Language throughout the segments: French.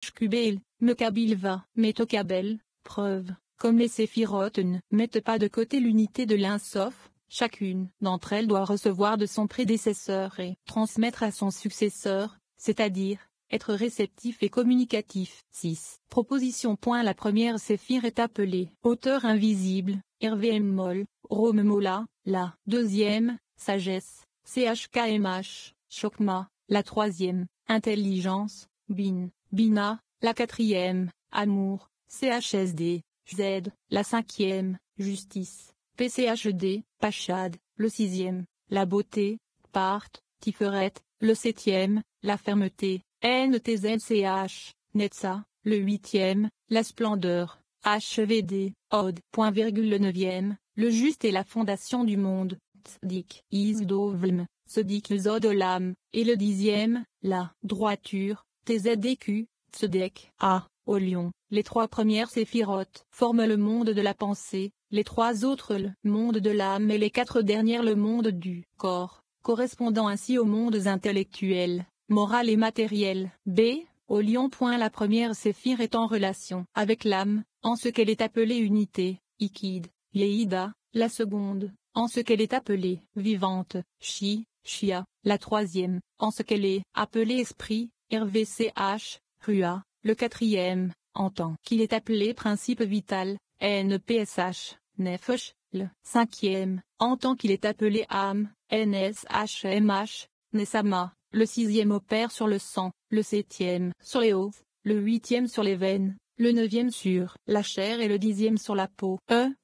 Shkubel, Mekabilva, Metokabel, preuve, comme les séphirotes ne mettent pas de côté l'unité de l'un sauf, chacune d'entre elles doit recevoir de son prédécesseur et transmettre à son successeur, c'est-à-dire, être réceptif et communicatif. 6. Proposition. La première séphire est appelée auteur invisible, RVM-Mol, Rome-Mola, la deuxième, sagesse, CHKMH, Chokma, la troisième, intelligence, Bina, la quatrième, amour, CHSD, Z, la cinquième, justice, PCHD, Pachad, le sixième, la beauté, Part, Tiferet, le septième, la fermeté, NTZCH, Netza, le huitième, la splendeur, HVD, Od. Le neuvième, le juste et la fondation du monde, Tzdik, Isdovlm, Tzedik Zodolam, et le dixième, la droiture, TZDQ, Tzedek, A, au lion. Les trois premières séphirotes forment le monde de la pensée, les trois autres le monde de l'âme et les quatre dernières le monde du corps, correspondant ainsi aux mondes intellectuels, moral et matériel. B. Au lion. La première séphire est en relation avec l'âme, en ce qu'elle est appelée unité, Ikid, Yeida, la seconde, en ce qu'elle est appelée vivante, Shia, la troisième, en ce qu'elle est appelée esprit, RVCH, Rua, le quatrième, en tant qu'il est appelé principe vital, NPSH, Nefesh, le cinquième, en tant qu'il est appelé âme, NSHMH, Nesama, le sixième opère sur le sang, le septième sur les os, le huitième sur les veines, le neuvième sur la chair et le dixième sur la peau.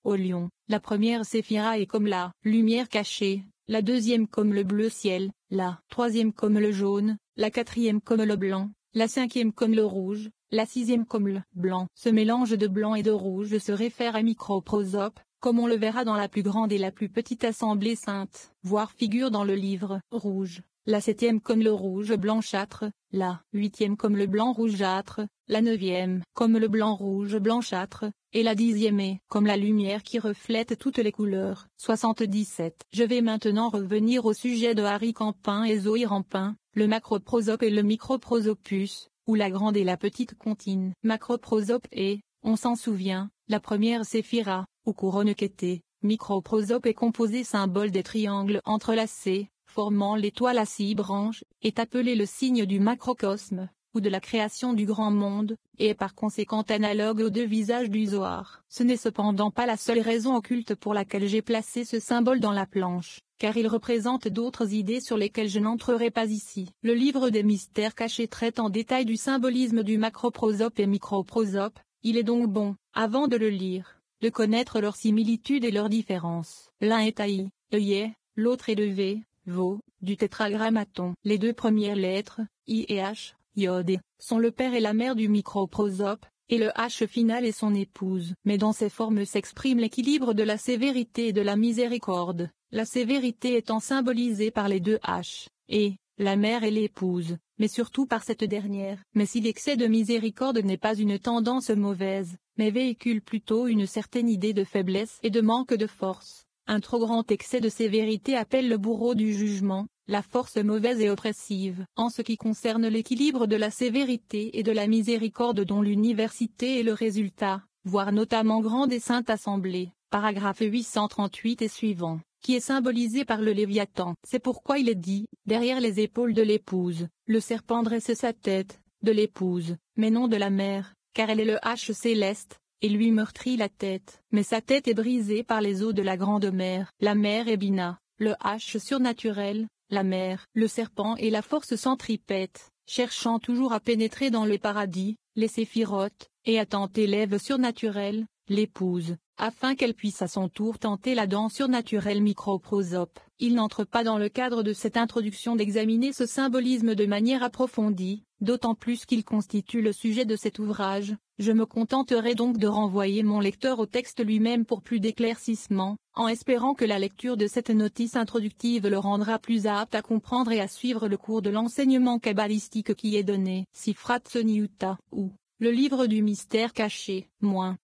Au lion, la première séphira est comme la lumière cachée, la deuxième comme le bleu ciel, la troisième comme le jaune, la quatrième comme le blanc, la cinquième comme le rouge, la sixième comme le blanc. Ce mélange de blanc et de rouge se réfère à Microprosope, comme on le verra dans la plus grande et la plus petite assemblée sainte, voire figure dans le livre rouge, la septième comme le rouge blanchâtre, la huitième comme le blanc rougeâtre, la neuvième comme le blanc rouge blanchâtre, et la dixième est comme la lumière qui reflète toutes les couleurs. 77. Je vais maintenant revenir au sujet de Harry Campin et Zoé Rampin, le macroprosope et le microprosopus, ou la grande et la petite comptine. Macroprosope est, on s'en souvient, la première séphira, ou couronne quêtée. Microprosope est composé symbole des triangles entrelacés, formant l'étoile à 6 branches, est appelé le signe du macrocosme, ou de la création du grand monde, et est par conséquent analogue aux deux visages du Zohar. Ce n'est cependant pas la seule raison occulte pour laquelle j'ai placé ce symbole dans la planche, car il représente d'autres idées sur lesquelles je n'entrerai pas ici. Le livre des mystères cachés traite en détail du symbolisme du macroprosope et microprosope, il est donc bon, avant de le lire, de connaître leurs similitudes et leurs différences. L'un est I, Yé, l'autre est V, Vo, du tétragrammaton. Les deux premières lettres, I et H, Yod, sont le père et la mère du microprosope, et le H final est son épouse. Mais dans ces formes s'exprime l'équilibre de la sévérité et de la miséricorde, la sévérité étant symbolisée par les deux H, et la mère et l'épouse, mais surtout par cette dernière. Mais si l'excès de miséricorde n'est pas une tendance mauvaise, mais véhicule plutôt une certaine idée de faiblesse et de manque de force, un trop grand excès de sévérité appelle le bourreau du jugement, la force mauvaise et oppressive. En ce qui concerne l'équilibre de la sévérité et de la miséricorde dont l'université est le résultat, voire notamment grande et sainte assemblée, paragraphe 838 et suivant, qui est symbolisé par le Léviathan. C'est pourquoi il est dit, derrière les épaules de l'épouse, le serpent dresse sa tête, de l'épouse, mais non de la mère, car elle est le H céleste, et lui meurtrit la tête. Mais sa tête est brisée par les eaux de la grande mer. La mer est Bina, le H surnaturel, la mer, le serpent et la force centripète, cherchant toujours à pénétrer dans le paradis, les séphirotes, et à tenter l'Ève surnaturelle, l'épouse, afin qu'elle puisse à son tour tenter l'Adam surnaturel microprosope. Il n'entre pas dans le cadre de cette introduction d'examiner ce symbolisme de manière approfondie, d'autant plus qu'il constitue le sujet de cet ouvrage. Je me contenterai donc de renvoyer mon lecteur au texte lui-même pour plus d'éclaircissement, en espérant que la lecture de cette notice introductive le rendra plus apte à comprendre et à suivre le cours de l'enseignement kabbalistique qui est donné. Sifrat Soniuta, ou le livre du mystère caché, moins.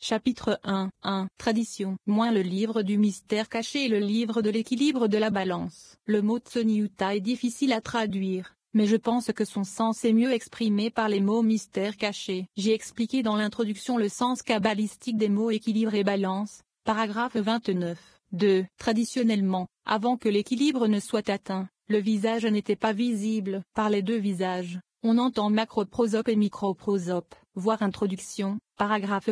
Chapitre 1. Tradition. Le livre du mystère caché et le livre de l'équilibre de la balance. Le mot Tsoniuta est difficile à traduire, mais je pense que son sens est mieux exprimé par les mots mystères cachés. J'ai expliqué dans l'introduction le sens kabbalistique des mots équilibre et balance, paragraphe 29. 2. Traditionnellement, avant que l'équilibre ne soit atteint, le visage n'était pas visible. Par les deux visages, on entend macroprosope et microprosope. Voir introduction, paragraphe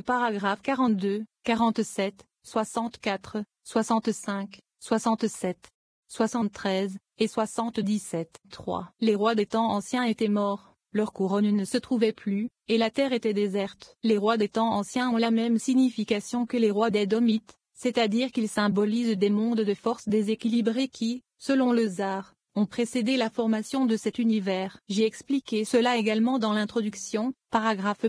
42, 47, 64, 65, 67, 73 et 77. 3. Les rois des temps anciens étaient morts, leur couronne ne se trouvait plus, et la terre était déserte. Les rois des temps anciens ont la même signification que les rois d'Édomites, c'est-à-dire qu'ils symbolisent des mondes de force déséquilibrés qui, selon le Zohar, ont précédé la formation de cet univers. J'ai expliqué cela également dans l'introduction, paragraphe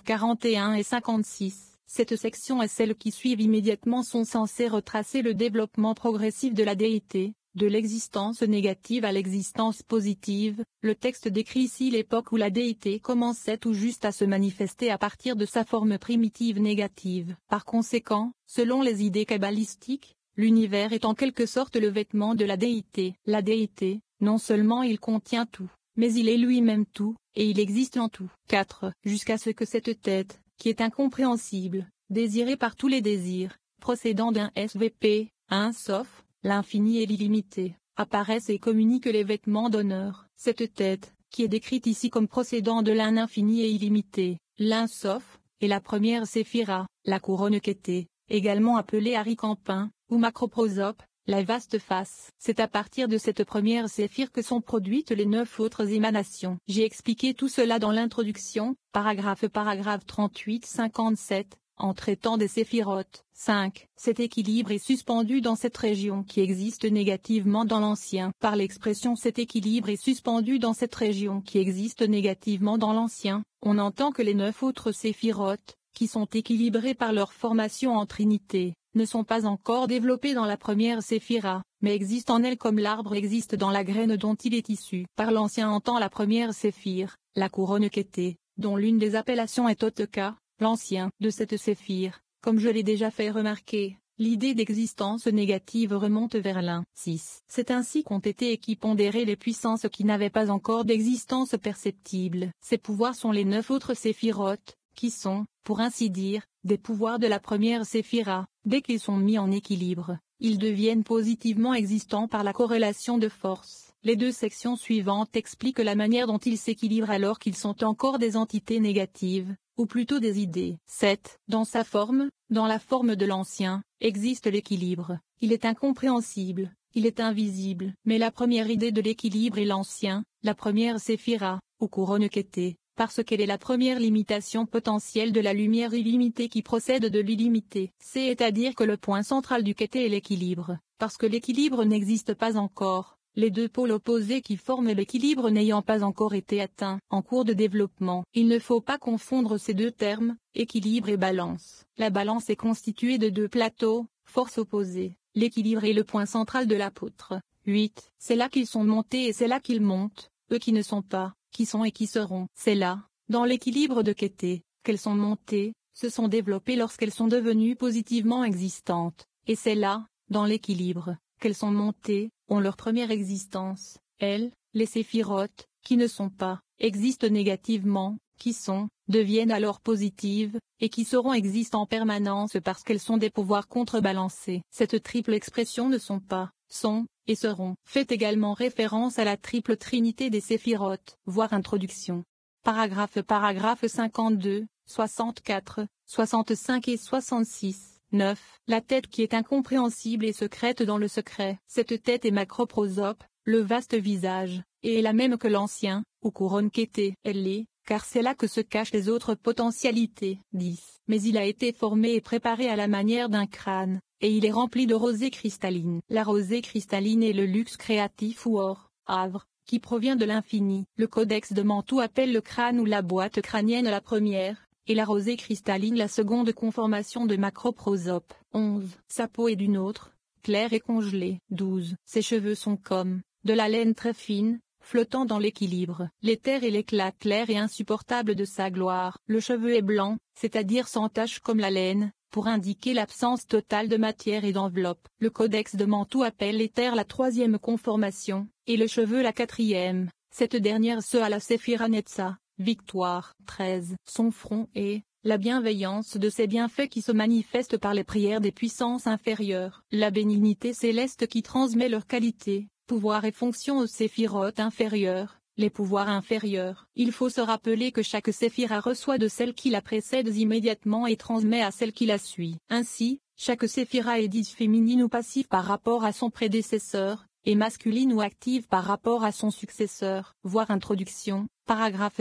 41 et 56. Cette section et celles qui suivent immédiatement sont censées retracer le développement progressif de la déité, de l'existence négative à l'existence positive. Le texte décrit ici l'époque où la déité commençait tout juste à se manifester à partir de sa forme primitive négative. Par conséquent, selon les idées kabbalistiques, l'univers est en quelque sorte le vêtement de la déité. La déité, non seulement il contient tout, mais il est lui-même tout, et il existe en tout. 4. Jusqu'à ce que cette tête, qui est incompréhensible, désirée par tous les désirs, procédant d'un SVP, un Sof, l'infini et l'illimité, apparaissent et communiquent les vêtements d'honneur. Cette tête, qui est décrite ici comme procédant de l'un infini et illimité, l'un Sof, est la première séphira, la couronne Kété, également appelée Aricampin, ou macroprosope, la vaste face. C'est à partir de cette première séphire que sont produites les 9 autres émanations. J'ai expliqué tout cela dans l'introduction, paragraphe 38-57, en traitant des séphirotes. 5. Cet équilibre est suspendu dans cette région qui existe négativement dans l'ancien. Par l'expression cet équilibre est suspendu dans cette région qui existe négativement dans l'ancien, on entend que les 9 autres séphirotes, qui sont équilibrés par leur formation en trinité, ne sont pas encore développés dans la première séphira, mais existent en elle comme l'arbre existe dans la graine dont il est issu. Par l'ancien entend la première séphire, la couronne Kété, dont l'une des appellations est Otka, l'ancien. De cette séphire, comme je l'ai déjà fait remarquer, l'idée d'existence négative remonte vers l'un. 6. C'est ainsi qu'ont été équipondérées les puissances qui n'avaient pas encore d'existence perceptible. Ces pouvoirs sont les 9 autres séphirotes, qui sont, pour ainsi dire, des pouvoirs de la première séphira. Dès qu'ils sont mis en équilibre, ils deviennent positivement existants par la corrélation de force. Les 2 sections suivantes expliquent la manière dont ils s'équilibrent alors qu'ils sont encore des entités négatives, ou plutôt des idées. 7. Dans sa forme, dans la forme de l'ancien, existe l'équilibre. Il est incompréhensible, il est invisible. Mais la première idée de l'équilibre est l'ancien, la première séphira, ou couronne Kété, parce qu'elle est la première limitation potentielle de la lumière illimitée qui procède de l'illimité. C'est-à-dire que le point central du Kété est l'équilibre, parce que l'équilibre n'existe pas encore, les 2 pôles opposés qui forment l'équilibre n'ayant pas encore été atteints. En cours de développement, il ne faut pas confondre ces 2 termes, équilibre et balance. La balance est constituée de 2 plateaux, forces opposées. L'équilibre est le point central de la poutre. 8. C'est là qu'ils sont montés et c'est là qu'ils montent, eux qui ne sont pas, qui sont et qui seront. C'est là, dans l'équilibre de Kété, qu'elles sont montées, se sont développées lorsqu'elles sont devenues positivement existantes, et c'est là, dans l'équilibre, qu'elles sont montées, ont leur première existence. Elles, les séphirotes, qui ne sont pas, existent négativement, qui sont, deviennent alors positives, et qui seront existent en permanence parce qu'elles sont des pouvoirs contrebalancés. Cette triple expression ne sont pas, sont, et seront, fait également référence à la triple trinité des séphirotes. Voir introduction. Paragraphe 52, 64, 65 et 66. 9. La tête qui est incompréhensible et secrète dans le secret. Cette tête est macroprosope, le vaste visage, et est la même que l'ancien, ou couronne Kété. Elle l'est, car c'est là que se cachent les autres potentialités. 10. Mais il a été formé et préparé à la manière d'un crâne, et il est rempli de rosée cristalline. La rosée cristalline est le luxe créatif ou or, havre, qui provient de l'infini. Le codex de Mantoue appelle le crâne ou la boîte crânienne la première, et la rosée cristalline la seconde conformation de macroprosope. 11. Sa peau est d'une autre, claire et congelée. 12. Ses cheveux sont comme, de la laine très fine, flottant dans l'équilibre. L'éther est l'éclat clair et insupportable de sa gloire. Le cheveu est blanc, c'est-à-dire sans tache comme la laine, pour indiquer l'absence totale de matière et d'enveloppe. Le codex de Mantoue appelle l'éther la 3e conformation, et le cheveu la 4e, cette dernière se à la Séphira Netza, victoire. 13. Son front est la bienveillance de ses bienfaits qui se manifestent par les prières des puissances inférieures. La bénignité céleste qui transmet leurs qualités, pouvoirs et fonctions aux séphirotes inférieures, les pouvoirs inférieurs. Il faut se rappeler que chaque séphira reçoit de celle qui la précède immédiatement et transmet à celle qui la suit. Ainsi, chaque séphira est dite féminine ou passive par rapport à son prédécesseur, et masculine ou active par rapport à son successeur. Voir introduction, paragraphe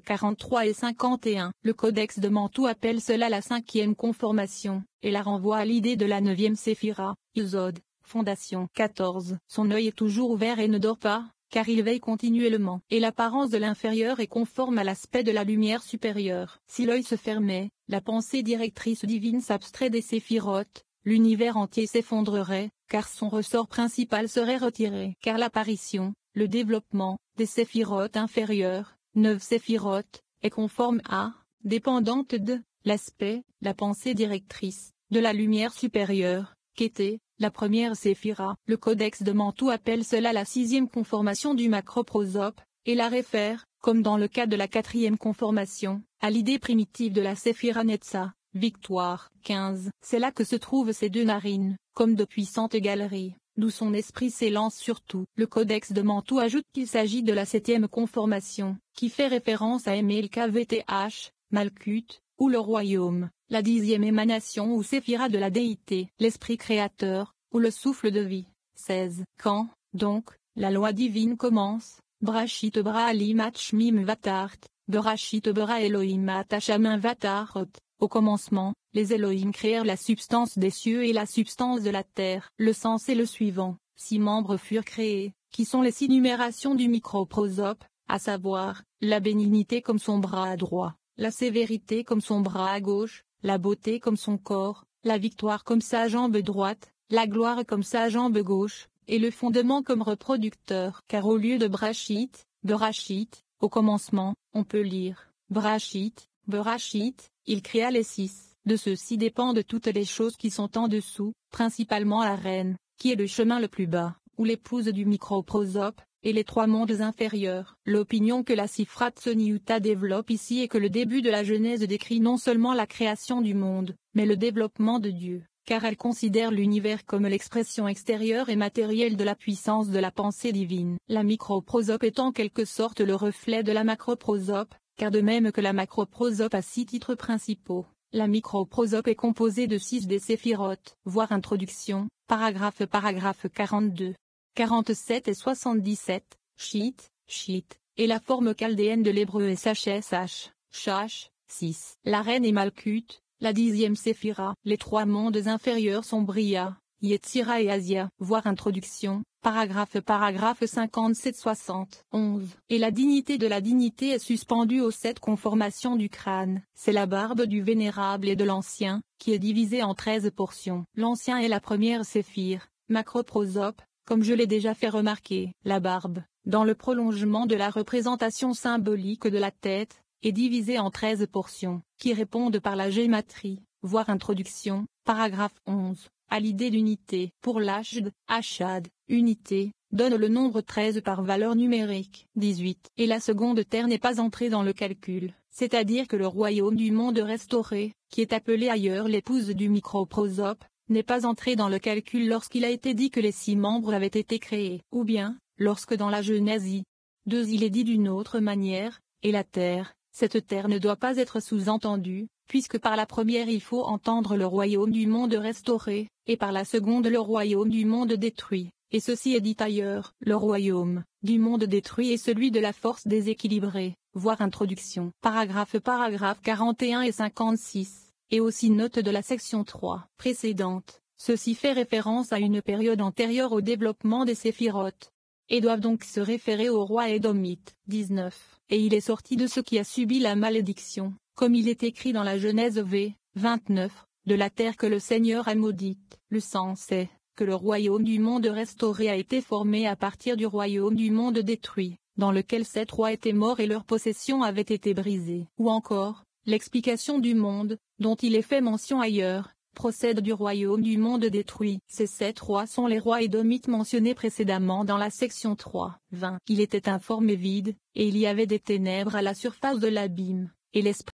43 et 51. Le codex de Mantoue appelle cela la 5e conformation, et la renvoie à l'idée de la 9e séphira, Yesod, fondation. 14. Son œil est toujours ouvert et ne dort pas, car il veille continuellement. Et l'apparence de l'inférieur est conforme à l'aspect de la lumière supérieure. Si l'œil se fermait, la pensée directrice divine s'abstrait des séphirotes, l'univers entier s'effondrerait, car son ressort principal serait retiré. Car l'apparition, le développement, des séphirotes inférieures, 9 séphirotes, est conforme à, dépendante de, l'aspect, la pensée directrice, de la lumière supérieure, qu'était, la première séphira. Le codex de Mantoue appelle cela la 6e conformation du macroprosope, et la réfère, comme dans le cas de la 4e conformation, à l'idée primitive de la séphira Netza. Victoire. 15. C'est là que se trouvent ces 2 narines, comme de puissantes galeries, d'où son esprit s'élance sur tout. Le codex de Mantoue ajoute qu'il s'agit de la 7e conformation, qui fait référence à MLKVTH, Malkuth, ou le royaume, la 10e émanation ou séphira de la déité, l'esprit créateur, ou le souffle de vie. 16. Quand, donc, la loi divine commence, Brachit Bra Alim Achmim Vatart, Berachit Bra Elohim Atachamin Vatarot. Au commencement, les Elohim créèrent la substance des cieux et la substance de la terre. Le sens est le suivant. 6 membres furent créés, qui sont les 6 numérations du microprosope, à savoir, la bénignité comme son bras droit, la sévérité comme son bras gauche, la beauté comme son corps, la victoire comme sa jambe droite, la gloire comme sa jambe gauche, et le fondement comme reproducteur. Car au lieu de Brachit, Berachit, au commencement, on peut lire Brachit, Berachit, il créa les 6. De ceux-ci dépendent toutes les choses qui sont en dessous, principalement la reine, qui est le chemin le plus bas, ou l'épouse du microprosope, et les 3 mondes inférieurs. L'opinion que la Sifrat Soniuta développe ici est que le début de la Genèse décrit non seulement la création du monde, mais le développement de Dieu, car elle considère l'univers comme l'expression extérieure et matérielle de la puissance de la pensée divine. La microprosope est en quelque sorte le reflet de la macroprosope, car de même que la macroprosope a 6 titres principaux, la microprosope est composée de 6 des séphirotes. Voir introduction, paragraphe 42. 47 et 77, Shit, et la forme chaldéenne de l'hébreu SHSH, Shash, 6. La reine est Malkuth, la 10e séphira. Les 3 mondes inférieurs sont Bria, Yetzira et Asia. Voir introduction, paragraphe 57-60. 11. Et la dignité de la dignité est suspendue aux 7 conformations du crâne. C'est la barbe du vénérable et de l'ancien, qui est divisée en 13 portions. L'ancien est la première séphire, macroprosope, comme je l'ai déjà fait remarquer. La barbe, dans le prolongement de la représentation symbolique de la tête, est divisée en 13 portions, qui répondent par la gématrie. Voir introduction, paragraphe 11. À l'idée d'unité. Pour l'Ashd, Ashad, unité, donne le nombre 13 par valeur numérique. 18. Et la seconde terre n'est pas entrée dans le calcul, c'est-à-dire que le royaume du monde restauré, qui est appelé ailleurs l'épouse du microprosope, n'est pas entré dans le calcul lorsqu'il a été dit que les 6 membres avaient été créés. Ou bien, lorsque dans la Genèse 2 il est dit d'une autre manière, et la terre, cette terre ne doit pas être sous-entendue, puisque par la première il faut entendre le royaume du monde restauré, et par la seconde le royaume du monde détruit, et ceci est dit ailleurs. Le royaume du monde détruit est celui de la force déséquilibrée. Voir introduction. Paragraphe 41 et 56. Et aussi note de la section 3 précédente, ceci fait référence à une période antérieure au développement des séphirotes, et doivent donc se référer au roi édomite. 19. Et il est sorti de ce qui a subi la malédiction, comme il est écrit dans la Genèse 29, de la terre que le Seigneur a maudite. Le sens est, que le royaume du monde restauré a été formé à partir du royaume du monde détruit, dans lequel 7 rois étaient morts et leurs possessions avaient été brisées. Ou encore, l'explication du monde, dont il est fait mention ailleurs, procède du royaume du monde détruit. Ces 7 rois sont les rois édomites mentionnés précédemment dans la section 3. 20. Il était informe et vide, et il y avait des ténèbres à la surface de l'abîme, et l'esprit